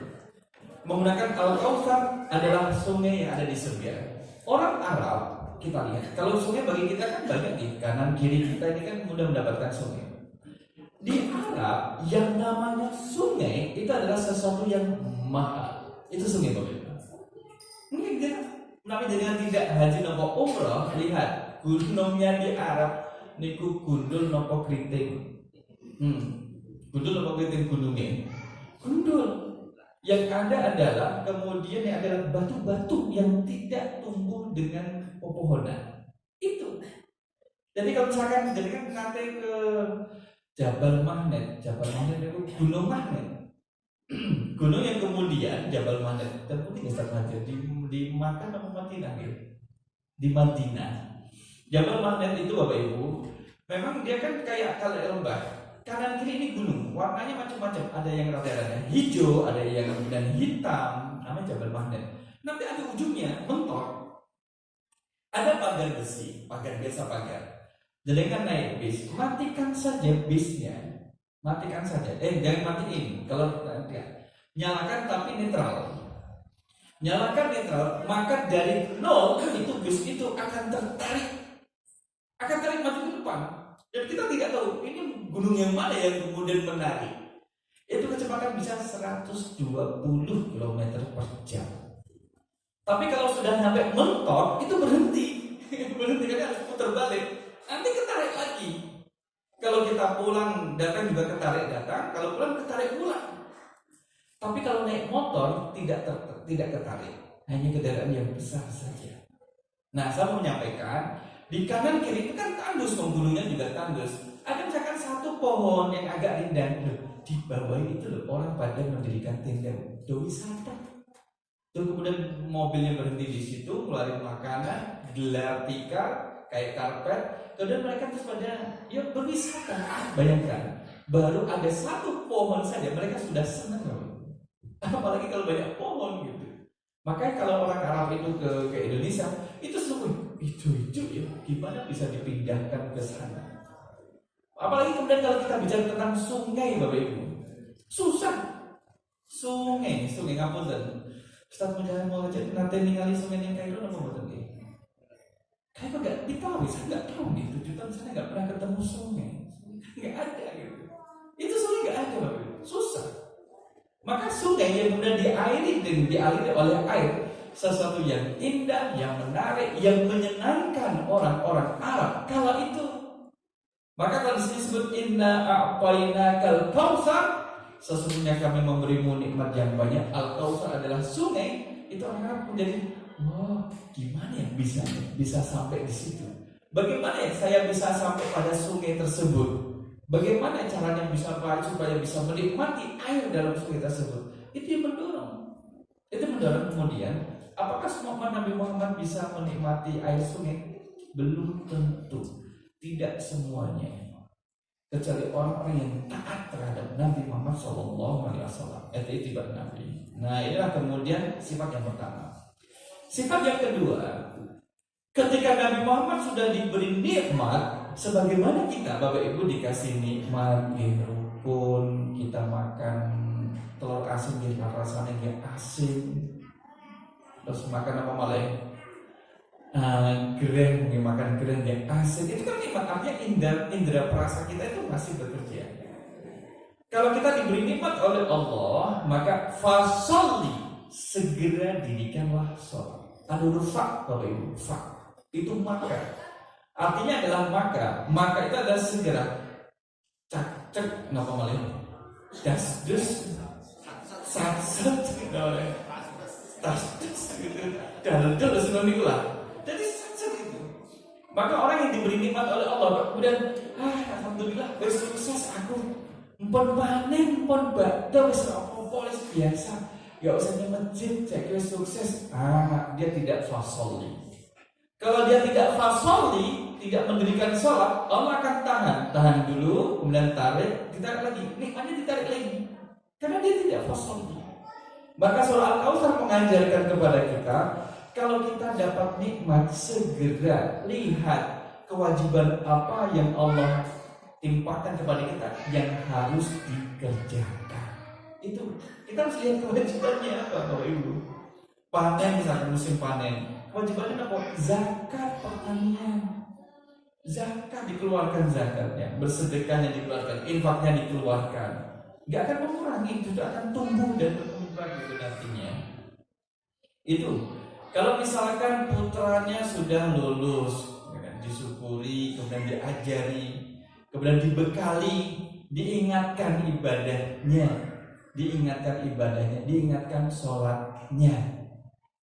Menggunakan Al-Kautsar adalah sungai yang ada di surga. Orang Arab kita lihat, kalau sungai bagi kita kan banyak di kanan kiri kita ini kan mudah mendapatkan sungai. Di Arab yang namanya sungai itu adalah sesuatu yang mahal. Itu sungai Bapak Ibu. Mungkin kita tapi dengan tidak haji nopo umroh, lihat gunungnya di Arab niku gundul nopo keriting. Gundul nopo keriting gunungnya. Gundul. Yang ada adalah kemudian yang adalah batu-batu yang tidak tumbuh dengan pepohonan. Itu. Jadi kalau misalkan jadi kan nanti ke Jabal Mahnet itu gunung magnet. Gunung yang kemudian Jabal Mahnet terputih saja di Makkah atau Madinah gitu. Di Madinah. Jabal Mahnet itu Bapak Ibu, memang dia kan kayak kalau lembah. Kanan kiri ini gunung, warnanya macam-macam. Ada yang rada-rada hijau, ada yang kemudian hitam, namanya Jabal Mahnet. Nanti ada ujungnya mentok. Ada pagar besi, pagar biasa pagar. Jadi kan naik bis, matikan saja bisnya. Matikan saja. Jangan matiin. Kalau nyalakan tapi netral. Nyalakan netral, maka dari nol itu bis itu akan tertarik. Akan tarik maju ke depan. Dan kita tidak tahu ini gunung yang mana yang kemudian menarik. Itu kecepatan bisa 120 km per jam. Tapi kalau sudah sampai mentok itu berhenti. Berhenti karena harus putar balik. Nanti ketarik lagi. Kalau kita pulang datang juga ketarik datang, kalau pulang ketarik pulang. Tapi kalau naik motor tidak ketarik, hanya kendaraan yang besar saja. Nah, saya mau menyampaikan di kanan kiri itu kan tandus, gunungnya juga tandus. Ada misalkan satu pohon yang agak rindang, di bawah itu loh orang pada mendirikan tenda wisata. Terus kemudian mobilnya berhenti di situ, ngeluarin makanan, gelar tikar, kayak karpet. Kemudian mereka terus pada berwisata. Bayangkan, baru ada satu pohon saja mereka sudah senang. apalagi kalau banyak pohon gitu. Makanya kalau orang Arab itu ke Indonesia itu selalu hijau-hijau ya, gimana bisa dipindahkan ke sana? Apalagi kemudian kalau kita bicara tentang sungai, Bapak Ibu, susah. Sungai ngapunten. Ustaz Mujahid mau aja nanti ningali sungai yang Kairo napa mboten nggih? Kayak enggak ditahu, saya enggak tahu nih, 7 tahun saya enggak pernah ketemu sungai. Enggak ada gitu. Itu sungai enggak ada, Bapak Ibu. Susah. Maka sungai yang kemudian dialiri oleh air, sesuatu yang indah, yang menarik, yang menyenangkan orang-orang Arab kala itu. Maka kalau disebut inna a'tainakal kautsar, sesungguhnya kami memberimu nikmat yang banyak. Al-Kautsar adalah sungai. Itu orang Arab menjadi, wah, gimana ya bisa sampai di situ? Bagaimana ya saya bisa sampai pada sungai tersebut? Bagaimana caranya bisa supaya bisa menikmati air dalam sungai tersebut? Itu yang mendorong. Itu mendorong kemudian, apakah semua Nabi Muhammad bisa menikmati air sungai? Belum tentu. Tidak semuanya, kecuali orang-orang yang taat terhadap Nabi Muhammad SAW. Itu itibar Nabi. Nah, inilah kemudian sifat yang pertama. Sifat yang kedua, ketika Nabi Muhammad sudah diberi nikmat, sebagaimana kita, Bapak Ibu, dikasih nikmat, rukun, kita makan telur asin, rasanya asin, terus makan apa malah? Gereng, makan gereng yang asin, itu kan nikmat. Artinya indera perasa kita itu masih bekerja. Kalau kita diberi nikmat oleh Allah, maka fasolli, segera dirikanlah sholat. Fa, Bapak Ibu, fa itu maka, artinya adalah maka itu adalah segera. Cak napa malah? Das sat tas gitu. Dal sinonikulah. Jadi satu itu. Maka orang yang diberi nikmat oleh Allah kemudian, alhamdulillah, sukses aku. Empon panen, empon bakda, wis apa-apa, wis biasa. Gak usah di masjid, saya sukses. Dia tidak fasoli. Kalau dia tidak fasoli, tidak mendirikan sholat, Allah akan tahan dulu, kemudian ditarik lagi, nikmatnya ditarik lagi. Karena dia tidak fasoli. Maka surah Al-Kautsar mengajarkan kepada kita, kalau kita dapat nikmat, segera lihat kewajiban apa yang Allah timpakan kepada kita yang harus dikerjakan. Itu kita harus lihat kewajibannya apa, Bapak Ibu. Panen, misalnya musim panen, kewajibannya apa? Zakat pertanian. Zakat dikeluarkan zakatnya, bersedekahnya dikeluarkan, infaknya dikeluarkan. Gak akan mengurangi, itu akan tumbuh dan berkembang itu nantinya. Itu. Kalau misalkan putranya sudah lulus, disyukuri, kemudian diajari, kemudian dibekali, diingatkan ibadahnya, diingatkan sholatnya.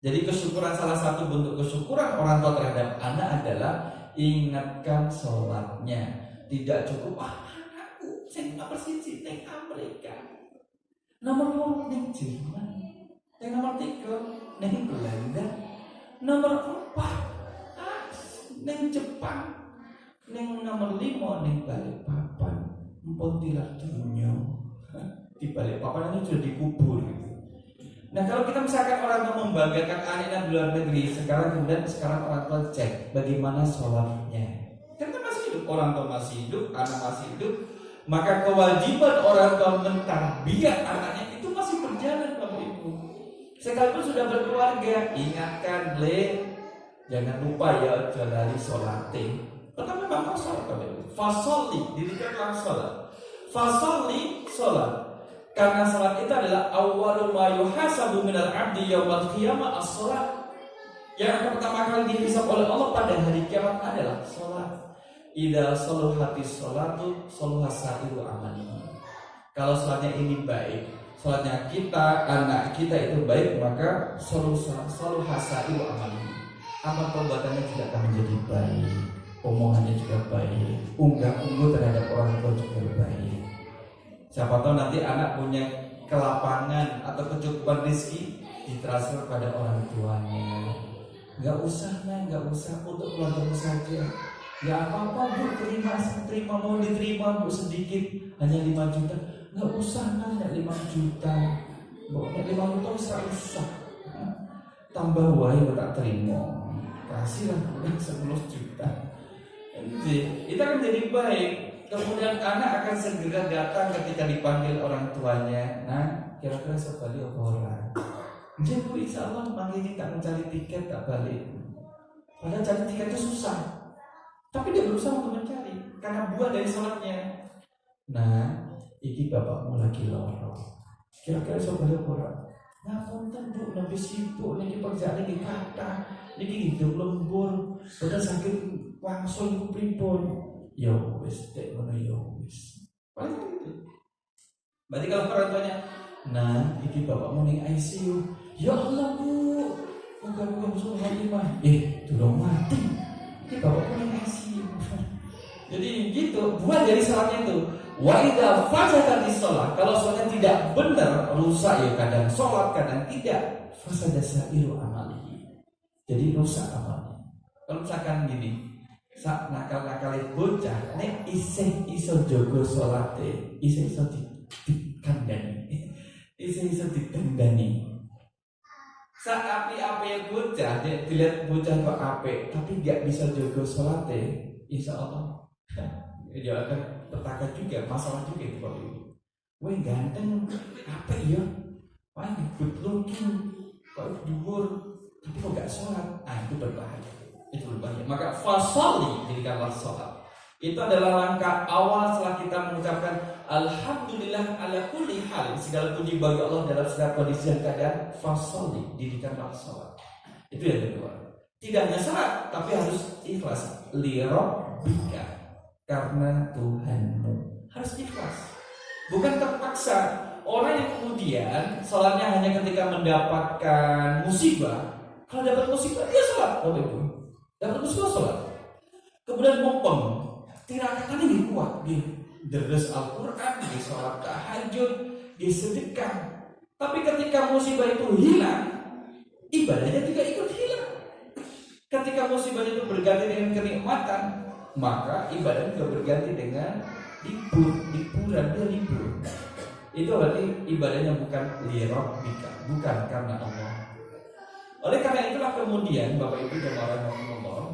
Jadi kesyukuran, salah satu bentuk kesyukuran orang tua terhadap anak adalah ingatkan sholatnya. Tidak cukup, anakku saya nomor 1 neng Amerika, nomor 2 neng Jerman, nomor 3 neng Belanda, nomor 4 neng Jepang, nomor 5 neng Balikpapan. Empun tilar dunia di Balikpapan itu sudah dikubur gitu. Nah, kalau kita misalkan orang tua membanggakan anaknya di luar negeri, sekarang orang tua cek bagaimana sholatnya. Karena masih hidup, orang tua masih hidup, anak masih hidup, maka kewajiban orang tua mentarbiyah anaknya itu masih berjalan, Bapak Ibu. Sekalipun sudah berkeluarga, ingatkan, jangan lupa ya jalani sholating. Tetapi memang sholat, Bapak Ibu. Fasolli, dirikanlah sholat. Fasolli, sholat. Karena salat itu adalah awwalu ma yuhasabu minal abdi yaumal qiyamah as-shalat. Yang pertama kali dihisab oleh Allah pada hari kiamat adalah salat. Idza saluhatis salatu saluha sa'iru amali. Kalau salatnya ini baik, salatnya kita, anak kita itu baik, maka saluha sa'iru amali. Amal perbuatannya juga akan menjadi baik, omongannya juga baik, unggah-ungguh terhadap orang tua juga baik. Siapa tahu nanti anak punya kelapangan atau kecukupan rezeki, ditransfer pada orang tuanya. Gak usah untuk keluarga saja. Gak apa-apa Bu, terima mau diterima Bu sedikit, hanya 5 juta. Gak usah 5 juta. Pokoknya 50 tahun susah. Tambah wae tak terima. Kasihlah 10 juta. Jadi, itu akan jadi baik. Kemudian anak akan segera datang ketika dipanggil orang tuanya. Nah, kira-kira sekali apa orang? Jadi insya Allah manggilnya tak mencari tiket tak balik. Padahal cari tiket itu susah. Tapi dia berusaha untuk mencari karena buah dari sholatnya. Nah, ini bapakmu lagi loro. Kira-kira sekali apa orang? Nah, konten bu, lebih sibuk. Ini pekerjaan ini kata, ini hidup lembur. Sudah sakit langsung pripun. Ya wis, dek mana ya wis. Paling gitu. Berarti kalau orang tuanya, nah, ini bapakmu ning ICU. Ya Allah bu, bukan musuh mati mah. Tolong mati. Ini bapakmu ning ICU. Jadi gitu, buat dari salatnya itu. Wa idza fasada shalah, kalau sholatnya tidak benar, rusak ya kadang sholat, kadang tidak. Fasada sa'iru amalihi. Jadi rusak amalnya. Kalau misalkan gini, sak nakal-nakal bocah nek isih iso jaga salate, isih iso dikandani. Isih iso dikandani. Sak api-api bocah, dilihat bocah kok apik, tapi gak bisa jaga salate, insyaallah ya akan petaka juga, masalah juga itu Bapak Ibu. Wah ganteng, apa ya? Wah good looking, kok dhuwur, tapi kok gak sholat? Itu berbahaya. Itu berbahaya. Maka fasoli, jadikanlah sholat. Itu adalah langkah awal setelah kita mengucapkan alhamdulillah ala kulli hal, segala puji bagi Allah dalam segala kondisi dan keadaan. Fasoli, jadikanlah sholat. Itu yang kedua. Tidak hanya sholat, tapi harus ikhlas. Li rabbika, karena Tuhanmu. Harus ikhlas, bukan terpaksa. Orang yang kemudian sholatnya hanya ketika mendapatkan musibah. Kalau dapat musibah dia sholat, Bapak Ibu. Dapat musibah sholat. Kemudian mumpung tirakat ini kuat, dia deres Al-Quran, dia sholat tahajud, dia sedekah. Tapi ketika musibah itu hilang, ibadahnya juga ikut hilang. Ketika musibah itu berganti dengan kenikmatan, maka ibadah juga berganti dengan liburan, dia libur. Itu berarti ibadahnya bukan lirabbika, bukan karena Allah. Oleh karena itulah kemudian Bapak Ibu jemaah rahimahumullah,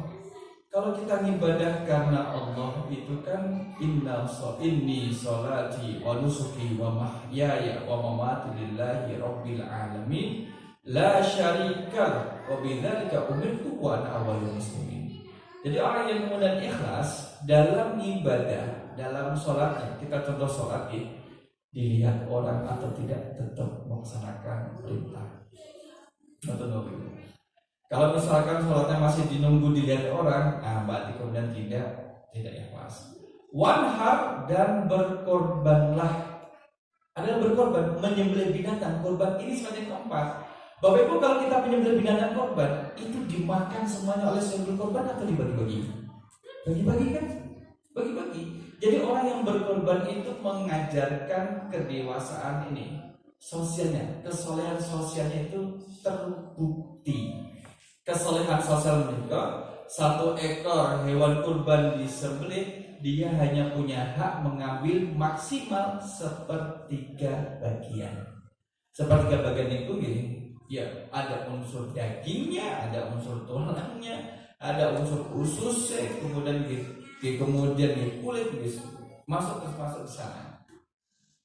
kalau kita ibadah karena Allah itu kan inni sholati wa nusuki wa mahyaya wa mamati lillahi rabbil alamin la syarika wa bidzalika umirtu wa ana awwalul muslimin. Jadi orang yang kemudian ikhlas dalam ibadah, dalam sholatnya, kita contoh sholat dilihat orang atau tidak, tetap melaksanakan perintah. Kalau misalkan sholatnya masih dinunggu dilihat orang, berarti kemudian tidak ikhlas. Wanhar, dan berkorbanlah. Adalah berkorban, menyembelih binatang. Korban ini sebagai keempat. Bapak Ibu, kalau kita menyembelih binatang korban, itu dimakan semuanya oleh sembelih korban atau dibagi-bagi? Bagi-bagi kan? Bagi-bagi. Jadi orang yang berkorban itu mengajarkan kedewasaan ini, sosialnya, kesolehan sosialnya itu terbukti. Kesolehan sosial mereka, 1 ekor hewan kurban disembelih, dia hanya punya hak mengambil maksimal 1/3 bagian. 1/3 bagian itu gini. Ya, ada unsur dagingnya, ada unsur tulangnya, ada unsur ususnya, kemudian kulit masuk ke sana.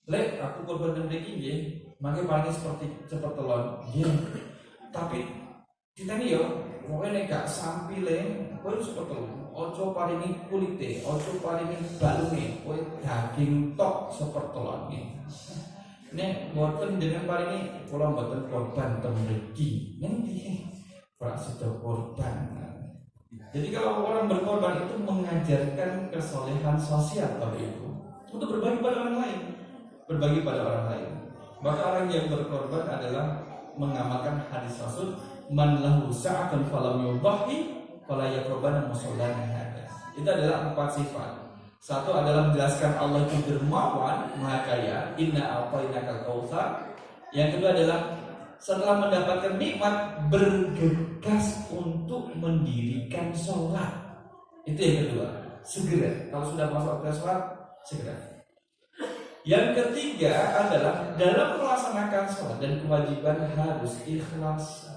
Lek aku korban daging ya, makanya paling seperti telon. Ya. Tapi kita nih yo, pokoknya gak sampile, kowe seperti telon. Ojo paringi kulite, ojo paringi balunge, kowe daging tok seperti telon. Nek boten dengan paringi kula boten korban teng mriki. Niki ora sedo korban. Jadi kalau orang berkorban itu mengajarkan kesolehan sosial Bapak Ibu, untuk berbagi pada orang lain. Berbagi pada orang lain. Maka orang yang berkorban adalah mengamalkan hadis Rasul, man lahu sa'atun falam yudhi fala yaqrabanna musallana hada. Itu adalah 4 sifat. 1 adalah menjelaskan Allah itu dermawan, maha kaya, inna a'tainakal kautsar. Yang kedua adalah setelah mendapatkan nikmat bergegas untuk mendirikan sholat. Itu yang kedua. Segera, kalau sudah masuk waktu sholat, segera. Yang ketiga adalah dalam melaksanakan sholat dan kewajiban harus ikhlas.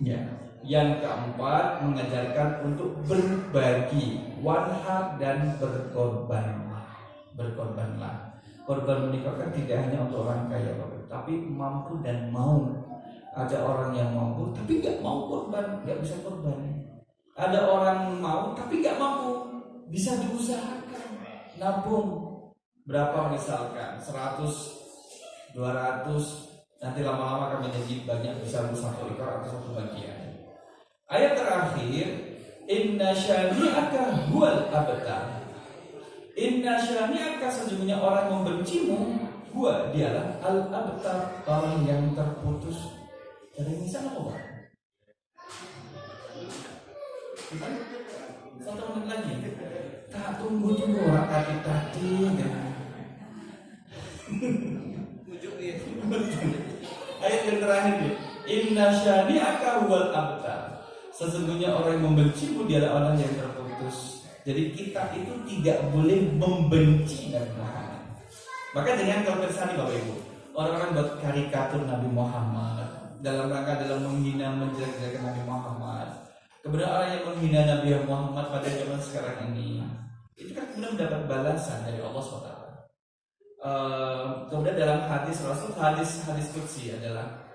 Ya. Yang keempat mengajarkan untuk berbagi, wanhar dan berkorban. Berkorbanlah. Korban menikah kan tidak hanya untuk orang kaya, tapi mampu dan mau. Ada orang yang mampu tapi nggak mau korban, nggak bisa korban. Ada orang mau tapi nggak mampu, bisa diusahakan, nabung. Berapa misalkan 100, 200, nanti lama-lama akan menjadi banyak, bisa satu ekor atau satu bagian. Ayat terakhir, inna syani'aka huwal abtar. Inna syani'aka, sesungguhnya orang membencimu, huwa dialah al-abtar, orang yang terputus. Jadi misal apa Pak? Satu menit lagi. Tak tunggu orang tadi. Ayat yang terakhir nih, inna syani'aka huwal abtar. Sesungguhnya orang yang membencimu dialah orang yang terputus. Jadi kita itu tidak boleh membenci Nabi Muhammad. Maka dengan konversasi Bapak Ibu, orang-orang buat karikatur Nabi Muhammad dalam rangka menghina, menjelek-jelekan Nabi Muhammad. Kemudian orang yang menghina Nabi Muhammad pada zaman sekarang ini, itu kan kemudian mendapat balasan dari Allah SWT. Kemudian dalam hadis Rasul, hadis qudsi adalah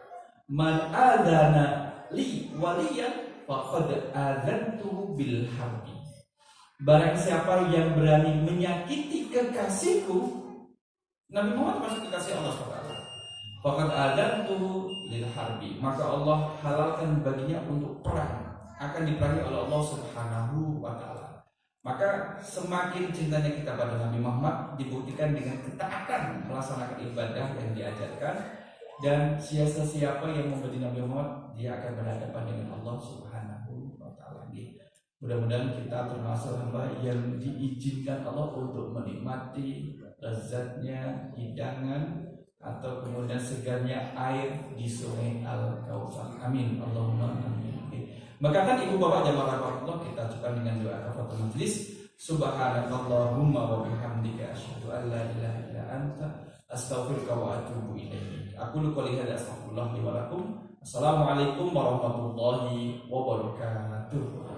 man adana li waliyan faqad adantu bil harbi. Barang siapa yang berani menyakiti kekasihku, Nabi Muhammad masuk kekasih Allah SWT, faqad adantu lil harbi, maka Allah halalkan baginya untuk perang, akan diperangi oleh Allah Subhanahu wa ta'ala. Maka semakin cintanya kita pada Nabi Muhammad dibuktikan dengan ketaatan melaksanakan ibadah yang diajarkan. Dan siapa yang membenci Nabi Muhammad, dia akan berhadapan dengan Allah Subhanahu wa ta'ala. Mudah-mudahan kita termasuk hamba yang diizinkan Allah untuk menikmati lezatnya hidangan atau kemudian segarnya air di sungai Al-Kautsar. Amin. Allahumma amin. Maka kan ibu bapak jamaah rahmatullah, kita cukupkan dengan doa kafaratul majelis. Subhanakallahumma wa bihamdika asyhadu an la ilaha illa anta astaghfiruka wa atubu ilaik. Aku qouli hadza astaghfirullah li wa lakum. Assalamualaikum warahmatullahi wabarakatuh.